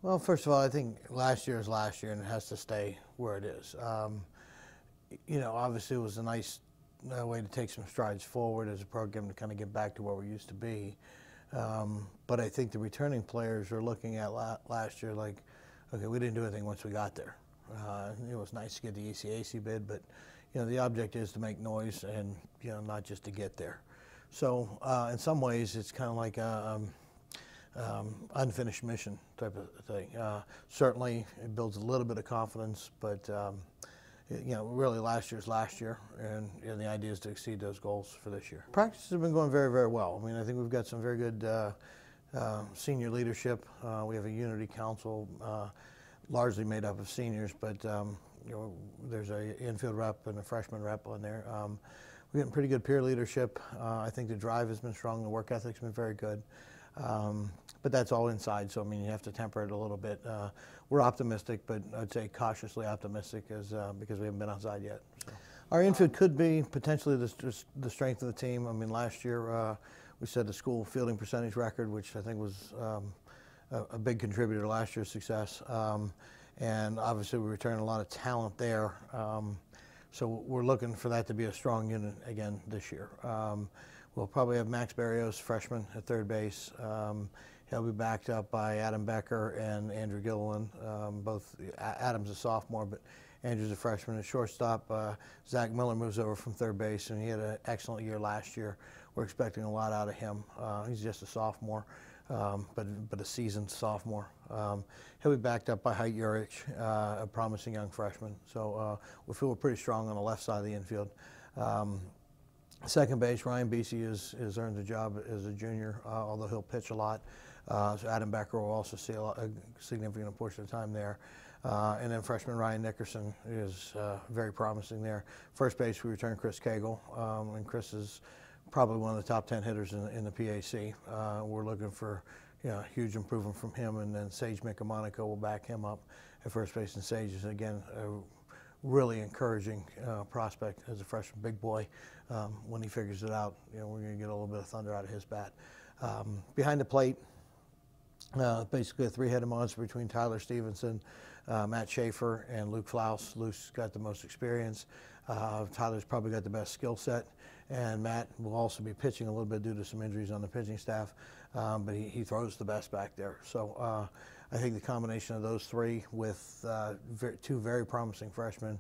Well, first of all, I think last year is last year, and it has to stay where it is. Obviously, it was a nice way to take some strides forward as a program to kind of get back to where we used to be. But I think the returning players are looking at last year like, okay, we didn't do anything once we got there. It was nice to get the ECAC bid, but the object is to make noise and not just to get there. So in some ways, it's kind of like a unfinished mission type of thing. Certainly, it builds a little bit of confidence, but really last year's last year, and the idea is to exceed those goals for this year. Practices have been going very, very well. I mean, I think we've got some very good senior leadership. We have a unity council, largely made up of seniors, but there's a infield rep and a freshman rep on there. We're getting pretty good peer leadership. I think the drive has been strong. The work ethic's been very good. But that's all inside, so I mean, you have to temper it a little bit. We're optimistic, but I'd say cautiously optimistic because we haven't been outside yet. So. Our infield could be potentially the strength of the team. I mean, last year we set the school fielding percentage record, which I think was a big contributor to last year's success. And obviously we returned a lot of talent there. So we're looking for that to be a strong unit again this year. We'll probably have Max Barrios, freshman, at third base. He'll be backed up by Adam Becker and Andrew Gilliland. Both Adam's a sophomore, but Andrew's a freshman. At shortstop, Zach Miller moves over from third base, and he had an excellent year last year. We're expecting a lot out of him. He's just a sophomore, but a seasoned sophomore. He'll be backed up by Height Urich, a promising young freshman. So we feel we're pretty strong on the left side of the infield. Second base, Ryan Beasy has earned the job as a junior, although he'll pitch a lot. So Adam Becker will also see a significant portion of time there. And then freshman Ryan Nickerson is very promising there. First base, we return Chris Cagle, and Chris is probably one of the top 10 hitters in the PAC. We're looking for huge improvement from him, and then Sage Micamonica will back him up at first base, and Sage is, again, really encouraging prospect as a freshman big boy. When he figures it out, we're going to get a little bit of thunder out of his bat. Behind the plate, basically a three-headed monster between Tyler Stevenson, Matt Schaefer, and Luke Flaus. Luke's got the most experience. Tyler's probably got the best skill set, and Matt will also be pitching a little bit due to some injuries on the pitching staff, but he throws the best back there. So I think the combination of those three with two very promising freshmen,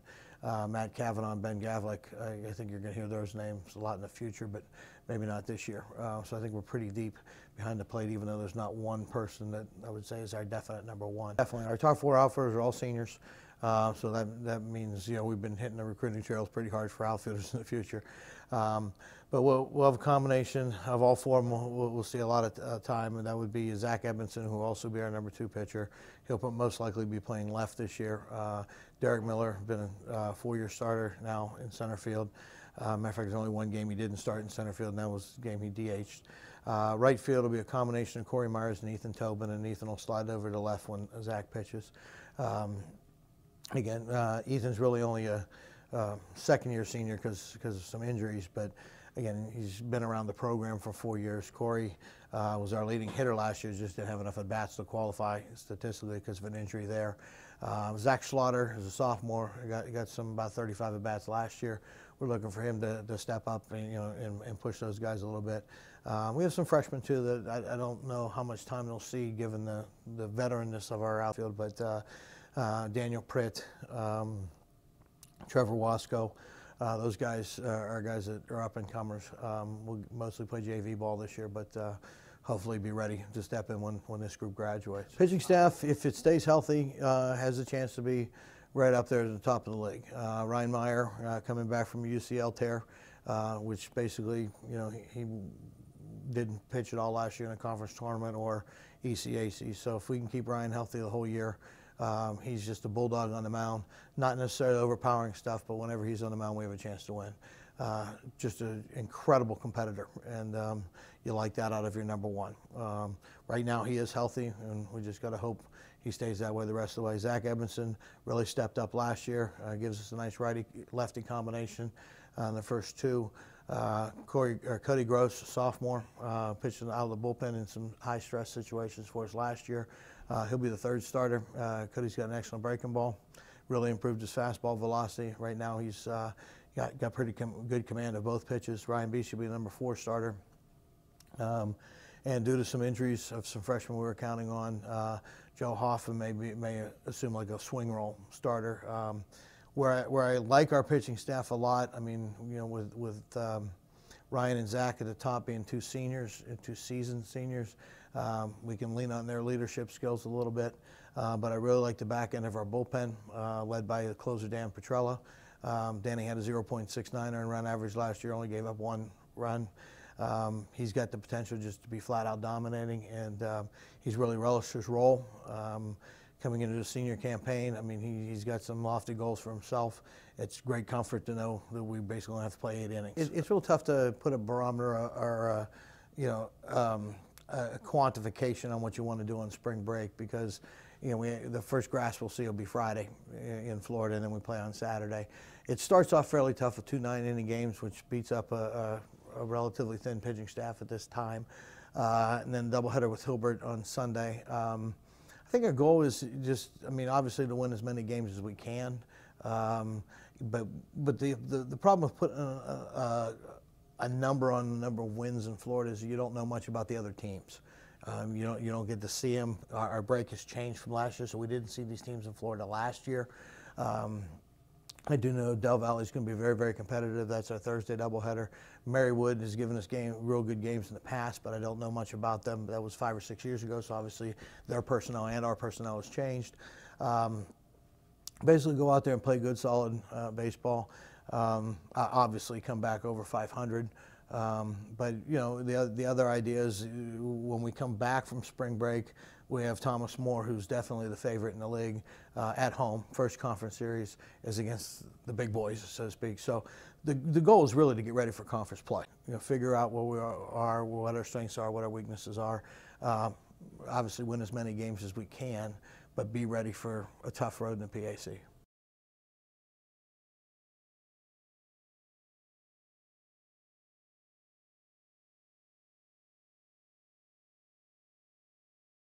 Matt Kavanaugh and Ben Gavlik, I think you're going to hear those names a lot in the future, but maybe not this year. So I think we're pretty deep behind the plate, even though there's not one person that I would say is our definite number one. Definitely. Our top four outfielders are all seniors. So that means we've been hitting the recruiting trails pretty hard for outfielders in the future. But we'll have a combination of all four of them. We'll see a lot of time, and that would be Zach Edmondson, who will also be our number 2 pitcher. He'll most likely be playing left this year. Derek Miller, been a 4-year starter now in center field. Matter of fact, there's only one game he didn't start in center field, and that was the game he DH'd. Right field will be a combination of Corey Myers and Ethan Tobin, and Ethan will slide over to left when Zach pitches. Again, Ethan's really only a second-year senior because of some injuries, but again, he's been around the program for 4 years. Corey was our leading hitter last year, just didn't have enough at-bats to qualify statistically because of an injury there. Zach Slaughter is a sophomore. He got about 35 at-bats last year. We're looking for him to step up and push those guys a little bit. We have some freshmen too that I don't know how much time they'll see given the veteranness of our outfield, but Daniel Pritt, Trevor Wasco, those guys are guys that are up-and-comers. We'll mostly play JV ball this year, but hopefully be ready to step in when this group graduates. Pitching staff, if it stays healthy, has a chance to be right up there at the top of the league. Ryan Meyer coming back from a UCL tear, which basically, he didn't pitch at all last year in a conference tournament or ECAC. So if we can keep Ryan healthy the whole year, he's just a bulldog on the mound. Not necessarily overpowering stuff, but whenever he's on the mound, we have a chance to win. Just an incredible competitor, and you like that out of your number one. Right now he is healthy, and we just got to hope he stays that way the rest of the way. Zach Edmondson really stepped up last year, gives us a nice righty-lefty combination in the first two. Cody Gross, sophomore, pitching out of the bullpen in some high-stress situations for us last year. He'll be the third starter. Cody's got an excellent breaking ball. Really improved his fastball velocity. Right now he's got pretty good command of both pitches. Ryan B should be the number 4 starter. And due to some injuries of some freshmen we were counting on, Joe Hoffman may assume like a swing role starter. Where I like our pitching staff a lot, I mean, you know, with Ryan and Zach at the top being 2 seniors, 2 seasoned seniors, we can lean on their leadership skills a little bit. But I really like the back end of our bullpen, led by the closer Dan Petrella. Danny had a 0.69 earned run average last year, only gave up 1 run. He's got the potential just to be flat out dominating, and he's really relished his role. Coming into the senior campaign, I mean, he's got some lofty goals for himself. It's great comfort to know that we basically don't have to play 8 innings. It's real tough to put a barometer or you know, a quantification on what you want to do on spring break, because you know, the first grass we'll see will be Friday in Florida, and then we play on Saturday. It starts off fairly tough with 2 9-inning games, which beats up a relatively thin pitching staff at this time, and then doubleheader with Hilbert on Sunday. I think our goal is just, I mean, obviously to win as many games as we can, but the problem with putting a number on the number of wins in Florida is you don't know much about the other teams. You don't get to see them. Our break has changed from last year, so we didn't see these teams in Florida last year. I do know Del Valle is going to be very, very competitive. That's our Thursday doubleheader. Marywood has given us real good games in the past, but I don't know much about them. That was 5 or 6 years ago, so obviously their personnel and our personnel has changed. Basically go out there and play good, solid baseball. Obviously come back over 500. But you know, the other idea is when we come back from spring break, we have Thomas More, who's definitely the favorite in the league, at home. First conference series is against the big boys, so to speak. So the goal is really to get ready for conference play. You know, figure out where we are, what our strengths are, what our weaknesses are. Obviously win as many games as we can, but be ready for a tough road in the PAC.